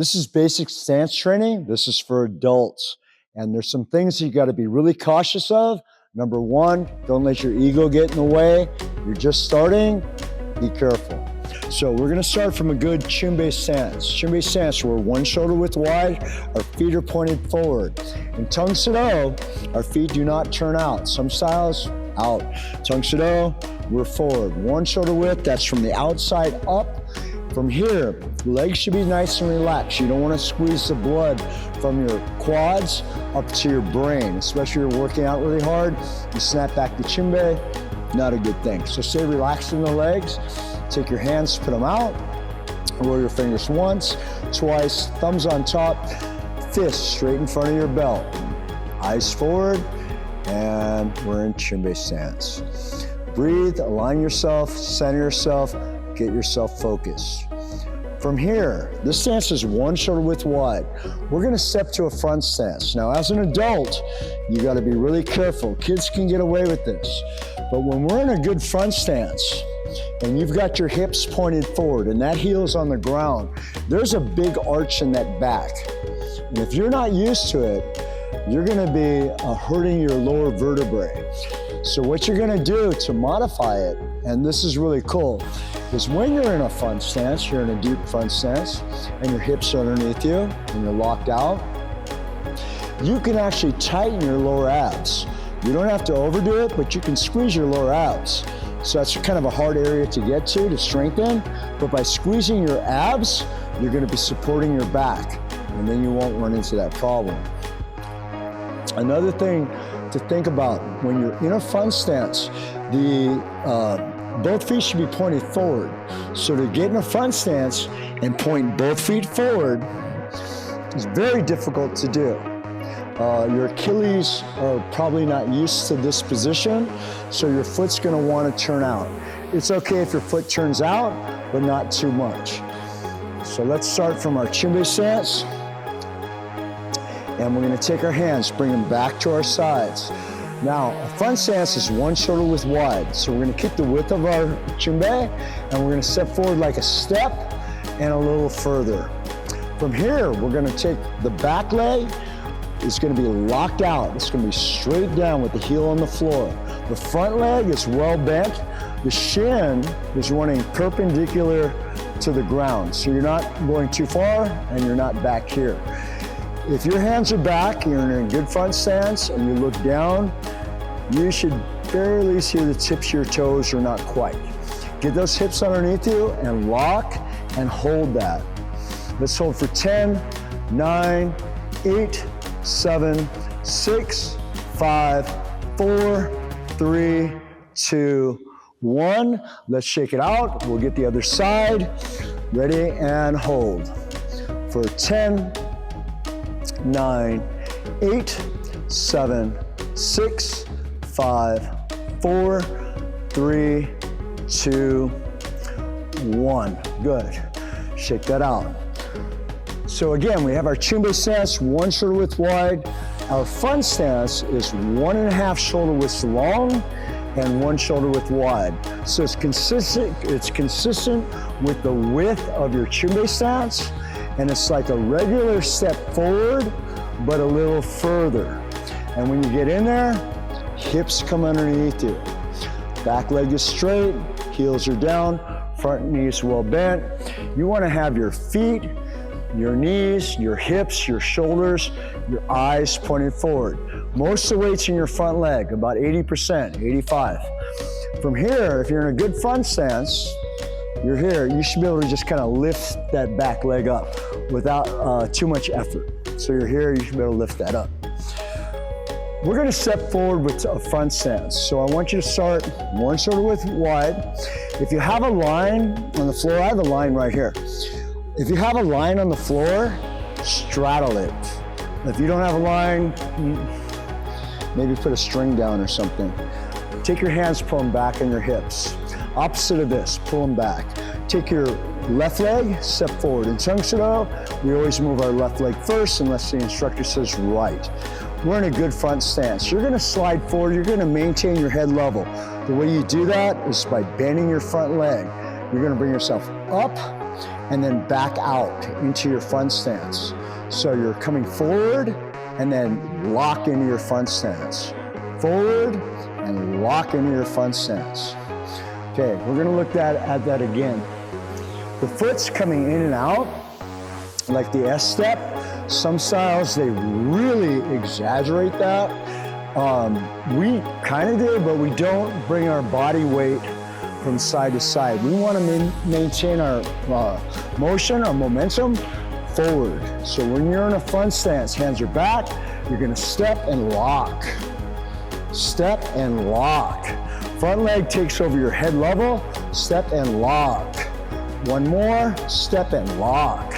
This is basic stance training. This is for adults. And there's some things you got to be really cautious of. Number one, don't let your ego get in the way. You're just starting, be careful. So we're gonna start from a good Chunbi stance. Chunbi stance, we're one shoulder width wide, our feet are pointed forward. In Tang Soo, our feet do not turn out. Some styles, out. Tang Soo, we're forward. One shoulder width, that's from the outside up. From here, legs should be nice and relaxed. You don't want to squeeze the blood from your quads up to your brain, especially if you're working out really hard. You snap back to Chunbi, not a good thing. So stay relaxed in the legs. Take your hands, put them out. Roll your fingers once, twice, thumbs on top, fists straight in front of your belt. Eyes forward, and we're in Chunbi stance. Breathe, align yourself, center yourself, get yourself focused. From here, this stance is one shoulder width wide. We're gonna step to a front stance. Now, as an adult, you gotta be really careful. Kids can get away with this. But when we're in a good front stance, and you've got your hips pointed forward and that heel's on the ground, there's a big arch in that back. And if you're not used to it, you're gonna be hurting your lower vertebrae. So what you're gonna do to modify it, and this is really cool, is when you're in a front stance, you're in a deep front stance, and your hips are underneath you, and you're locked out, you can actually tighten your lower abs. You don't have to overdo it, but you can squeeze your lower abs. So that's kind of a hard area to get to strengthen, but by squeezing your abs, you're gonna be supporting your back, and then you won't run into that problem. Another thing to think about, when you're in a front stance, both feet should be pointed forward. So to get in a front stance and point both feet forward is very difficult to do. Your Achilles are probably not used to this position, so your foot's gonna wanna turn out. It's okay if your foot turns out, but not too much. So let's start from our Chunbi stance. And we're gonna take our hands, bring them back to our sides. Now, a front stance is one shoulder width wide. So we're gonna keep the width of our Chunbi, and we're gonna step forward like a step and a little further. From here, we're gonna take the back leg, it's gonna be locked out. It's gonna be straight down with the heel on the floor. The front leg is well bent. The shin is running perpendicular to the ground. So you're not going too far and you're not back here. If your hands are back, you're in a good front stance and you look down, you should barely see the tips of your toes or not quite. Get those hips underneath you and lock and hold that. Let's hold for 10, 9, 8, 7, 6, 5, 4, 3, 2, 1. Let's shake it out. We'll get the other side. Ready and hold. For 10, 9, 8, 7, 6, 5, 4, 3, 2, 1. Good. Shake that out. So again, we have our Chunbi stance, one shoulder width wide. Our front stance is 1.5 shoulder widths long and one shoulder width wide. So it's consistent with the width of your Chunbi stance, and it's like a regular step forward, but a little further. And when you get in there, hips come underneath you. Back leg is straight, heels are down, front knees well bent. You wanna have your feet, your knees, your hips, your shoulders, your eyes pointed forward. Most of the weight's in your front leg, about 80%, 85. From here, if you're in a good front stance, you're here, you should be able to just kind of lift that back leg up without too much effort. So you're here, you should be able to lift that up. We're gonna step forward with a front stance. So I want you to start one shoulder width wide. If you have a line on the floor, I have a line right here. If you have a line on the floor, straddle it. If you don't have a line, maybe put a string down or something. Take your hands, pull them back on your hips. Opposite of this, pull them back. Take your left leg, step forward. In Tang Soo, we always move our left leg first unless the instructor says right. We're in a good front stance. You're gonna slide forward, you're gonna maintain your head level. The way you do that is by bending your front leg. You're gonna bring yourself up, and then back out into your front stance. So you're coming forward and then lock into your front stance. Forward and lock into your front stance. Okay, we're gonna look at that again. The foot's coming in and out, like the S step. Some styles, they really exaggerate that. We kind of do, but we don't bring our body weight from side to side. We want to maintain our motion, our momentum forward. So when you're in a front stance, hands are back, you're gonna step and lock. Step and lock. Front leg takes over your head level, step and lock. One more, step and lock.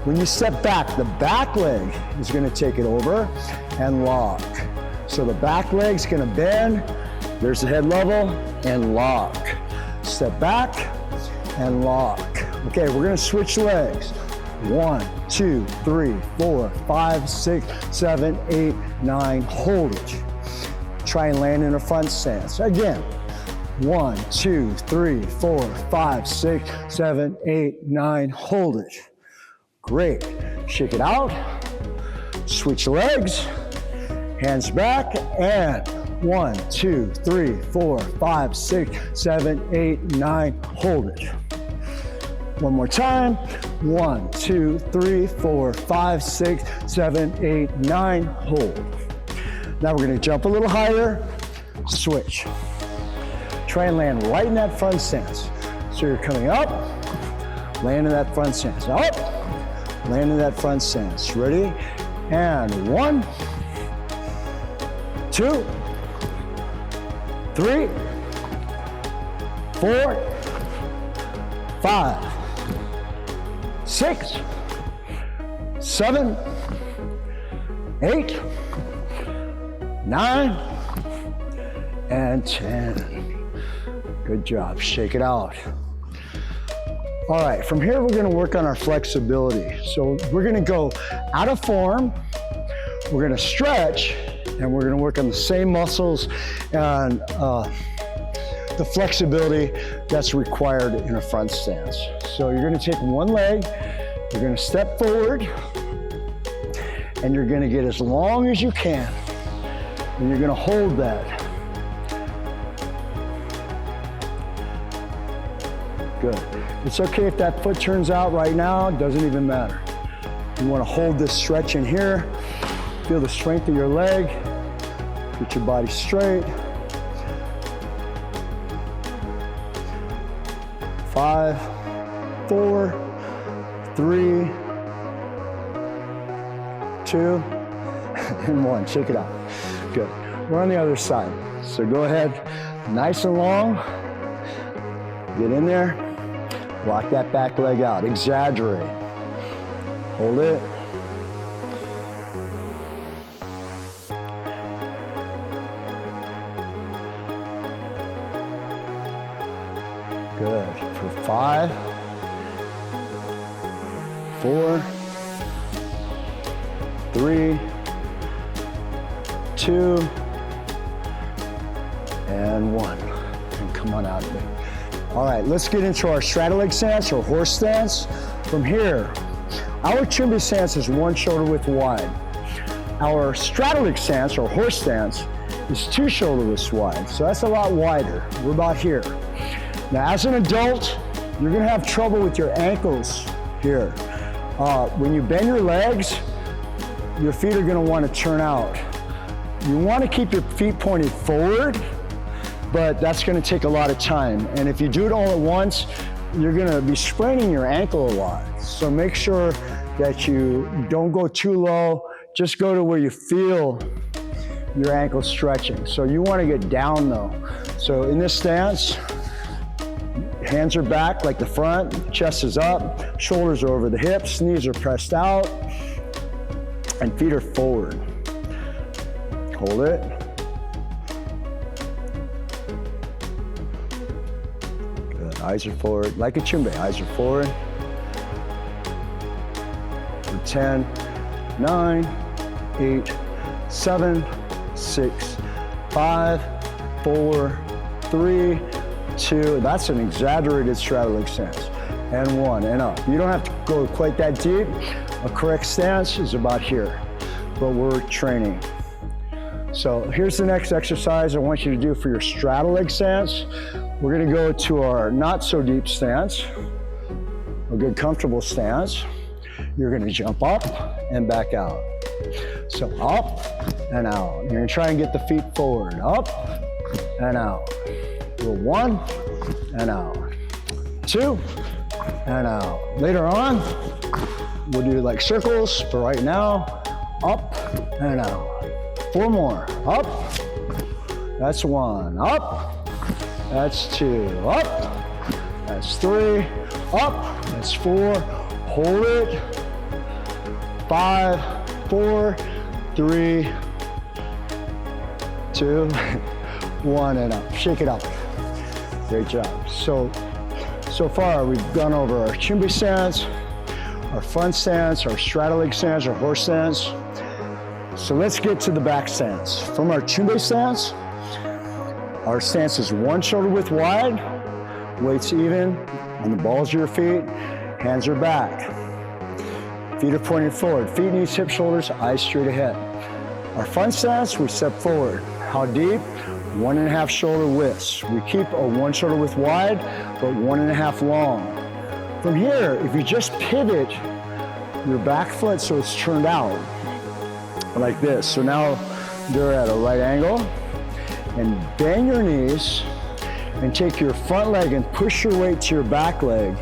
When you step back, the back leg is gonna take it over and lock. So the back leg's gonna bend, there's the head level, and lock. Step back and lock. Okay, we're gonna switch legs. 1, 2, 3, 4, 5, 6, 7, 8, 9, hold it. Try and land in a front stance. Again, 1, 2, 3, 4, 5, 6, 7, 8, 9, hold it. Great, shake it out, switch legs, hands back, and 1, 2, 3, 4, 5, 6, 7, 8, 9, hold it. One more time, 1, 2, 3, 4, 5, 6, 7, 8, 9, hold. Now we're gonna jump a little higher, switch. Try and land right in that front stance. So you're coming up, land in that front stance. Up, land in that front stance. Ready? And 1, 2, 3, 4, 5, 6, 7, 8, 9, and 10. Good job, shake it out. All right, from here we're gonna work on our flexibility. So we're gonna go out of form, we're gonna stretch, and we're gonna work on the same muscles and the flexibility that's required in a front stance. So you're gonna take one leg, you're gonna step forward, and you're gonna get as long as you can, and you're gonna hold that. Good. It's okay if that foot turns out right now, it doesn't even matter. You wanna hold this stretch in here, feel the strength of your leg, get your body straight. 5, 4, 3, 2, and 1. Shake it out. Good. We're on the other side. So go ahead, nice and long. Get in there. Walk that back leg out. Exaggerate. Hold it. Good. For 5, 4, 3, 2, and 1. And come on out of it. All right, let's get into our straddle leg stance or horse stance. From here, our Chunbi stance is 1 shoulder width wide. Our straddle leg stance or horse stance is 2 shoulder widths wide. So that's a lot wider. We're about here. Now, as an adult, you're gonna have trouble with your ankles here. When you bend your legs, your feet are gonna wanna turn out. You wanna keep your feet pointed forward, but that's gonna take a lot of time. And if you do it all at once, you're gonna be spraining your ankle a lot. So make sure that you don't go too low, just go to where you feel your ankle stretching. So you wanna get down though. So in this stance, hands are back like the front, chest is up, shoulders are over the hips, knees are pressed out, and feet are forward. Hold it. Good, eyes are forward, like a Chunbi, eyes are forward. For 10, 9, 8, 7, 6, 5, 4, 3, 2, that's an exaggerated straddle leg stance. and 1, and up. You don't have to go quite that deep. A correct stance is about here, but we're training. So here's the next exercise I want you to do for your straddle leg stance. We're gonna go to our not so deep stance, a good comfortable stance. You're gonna jump up and back out. So up and out. You're gonna try and get the feet forward. Up and out. We'll 1 and out. 2 and out. Later on, we'll do like circles, but right now, up and out. 4 more. Up. That's 1. Up. That's 2. Up. That's 3. Up. That's 4. Hold it. 5, 4, 3, 2, 1, and up. Shake it out. Great job. So far we've gone over our Chunbi stance, our front stance, our straddle leg stance, our horse stance. So let's get to the back stance. From our Chunbi stance, our stance is 1 shoulder width wide, weights even on the balls of your feet, hands are back. Feet are pointing forward, feet, knees, hips, shoulders, eyes straight ahead. Our front stance, we step forward. How deep? 1.5 shoulder widths. We keep a 1 shoulder width wide, but 1.5 long. From here, if you just pivot your back foot so it's turned out, like this. So now they're at a right angle, and bend your knees and take your front leg and push your weight to your back leg.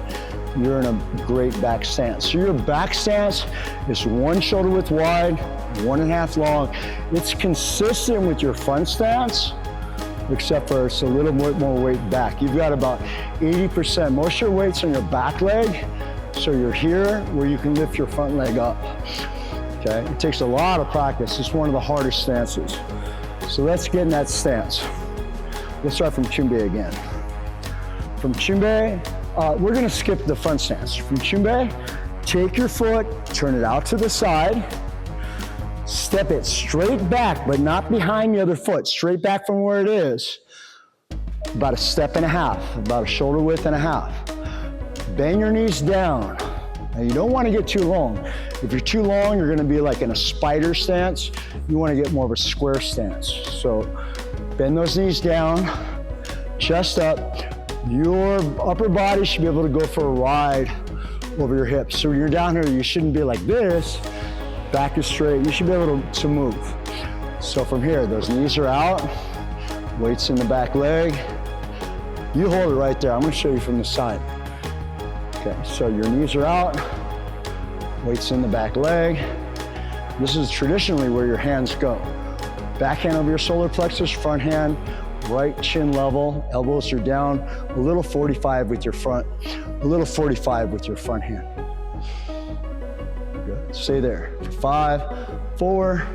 You're in a great back stance. So your back stance is 1 shoulder width wide, 1.5 long. It's consistent with your front stance, except for it's a little bit more weight back. You've got about 80%. Most of your weight's on your back leg, so you're here where you can lift your front leg up. Okay, it takes a lot of practice. It's one of the hardest stances. So let's get in that stance. Let's start from Chunbi again. From Chunbi, we're gonna skip the front stance. From Chunbi, take your foot, turn it out to the side, step it straight back, but not behind the other foot, straight back from where it is. About 1.5 steps, about a shoulder width and a half. Bend your knees down. Now you don't wanna get too long. If you're too long, you're gonna be like in a spider stance. You wanna get more of a square stance. So bend those knees down, chest up. Your upper body should be able to go for a ride over your hips. So when you're down here, you shouldn't be like this. Back is straight. You should be able to move. So from here, those knees are out. Weights in the back leg. You hold it right there. I'm gonna show you from the side. Okay, so your knees are out. Weights in the back leg. This is traditionally where your hands go. Back hand over your solar plexus, front hand, right chin level, elbows are down, a little 45 with your front, a little 45 with your front hand. Good, stay there. 5, 4,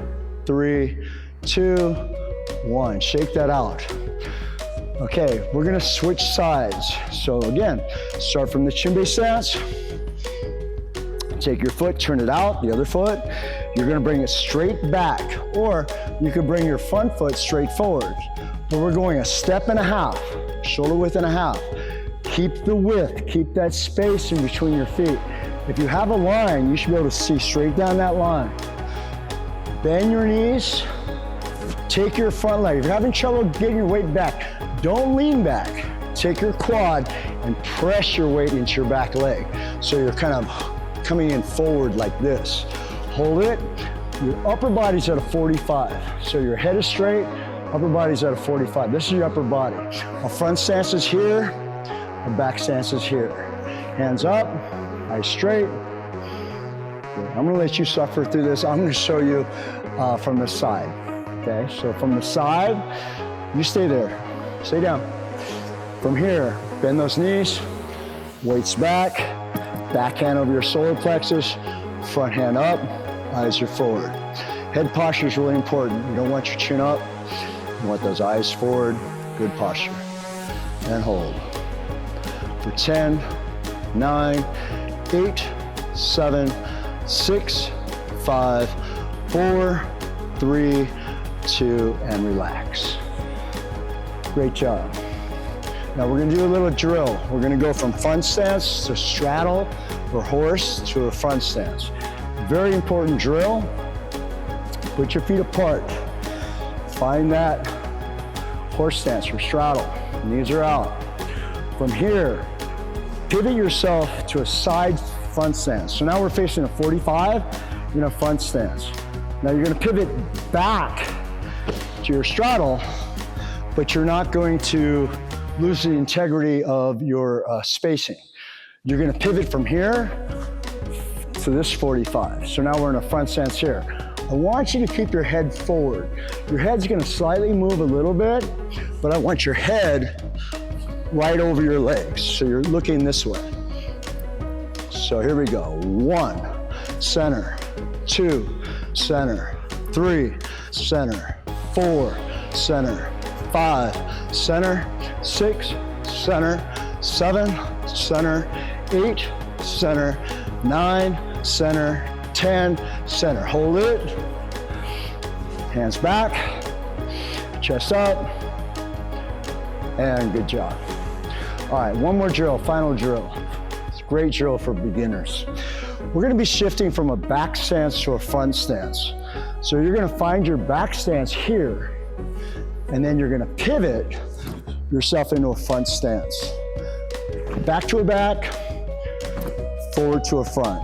3, 2, 1. Shake that out. Okay, we're gonna switch sides. So again, start from the Chunbi stance. Take your foot, turn it out, the other foot. You're gonna bring it straight back, or you could bring your front foot straight forward. But we're going 1.5 steps, shoulder width and a half. Keep the width, keep that space in between your feet. If you have a line, you should be able to see straight down that line. Bend your knees, take your front leg. If you're having trouble getting your weight back, don't lean back. Take your quad and press your weight into your back leg. So you're kind of coming in forward like this. Hold it. Your upper body's at a 45. So your head is straight, upper body's at a 45. This is your upper body. Our front stance is here, our back stance is here. Hands up, eyes straight. Good. I'm gonna let you suffer through this. I'm gonna show you from the side. Okay, so from the side, you stay there, stay down. From here, bend those knees, weights back, back hand over your solar plexus, front hand up, eyes are forward. Head posture is really important. You don't want your chin up, you want those eyes forward, good posture. And hold. For 10, 9, 8, 7, 6, 5, 4, 3, 2, and relax. Great job. Now we're gonna do a little drill. We're gonna go from front stance to straddle or horse to a front stance. Very important drill. Put your feet apart. Find that horse stance or straddle. Knees are out. From here, pivot yourself to a side front stance. So now we're facing a 45 in a front stance. Now you're gonna pivot back to your straddle, but you're not going to lose the integrity of your spacing. You're gonna pivot from here to this 45. So now we're in a front stance here. I want you to keep your head forward. Your head's gonna slightly move a little bit, but I want your head right over your legs. So you're looking this way. So here we go. 1, center, 2, center, 3, center, 4, center, 5, center, 6, center, 7, center, 8, center, 9, center, 10, center. Hold it. Hands back, chest up, and good job. All right, one more drill, final drill. It's a great drill for beginners. We're gonna be shifting from a back stance to a front stance. So you're gonna find your back stance here, and then you're gonna pivot yourself into a front stance. Back to a back, forward to a front.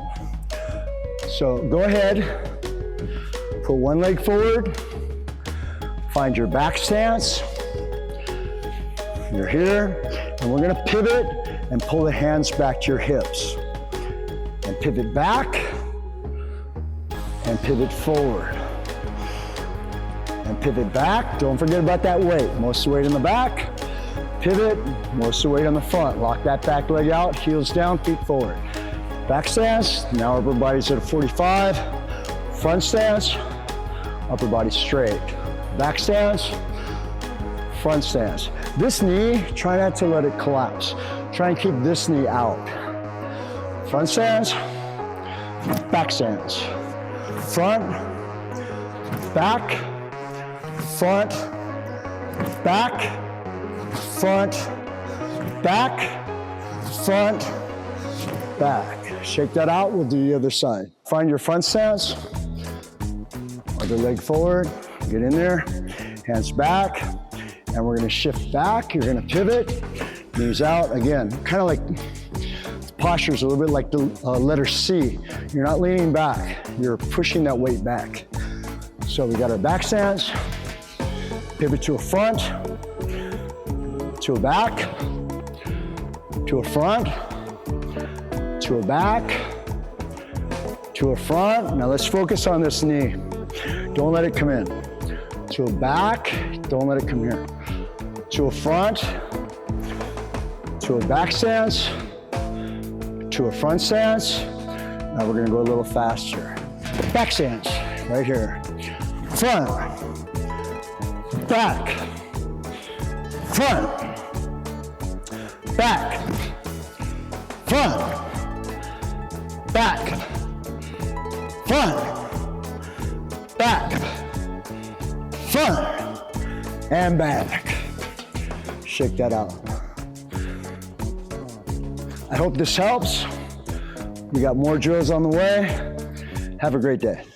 So go ahead, put one leg forward, find your back stance. You're here, and we're gonna pivot and pull the hands back to your hips. And pivot back, and pivot forward. And pivot back, don't forget about that weight. Most of the weight in the back, pivot, most of the weight on the front. Lock that back leg out, heels down, feet forward. Back stance, now upper body's at a 45. Front stance, upper body straight. Back stance, front stance. This knee, try not to let it collapse. Try and keep this knee out. Front stance, back stance. Front, back, front, back, front, back, front, back. Shake that out, we'll do the other side. Find your front stance, other leg forward, get in there, hands back, and we're gonna shift back, you're gonna pivot, knees out, again, kind of like, the posture's a little bit like the letter C. You're not leaning back, you're pushing that weight back. So we got our back stance, pivot to a front, to a back, to a front, to a back, to a front. Now let's focus on this knee. Don't let it come in. To a back, don't let it come here. To a front, to a back stance, to a front stance. Now we're gonna go a little faster. Back stance, right here. Front, back, front, back, front, back, front, back, front, and back. Shake that out. I hope this helps. We got more drills on the way. Have a great day.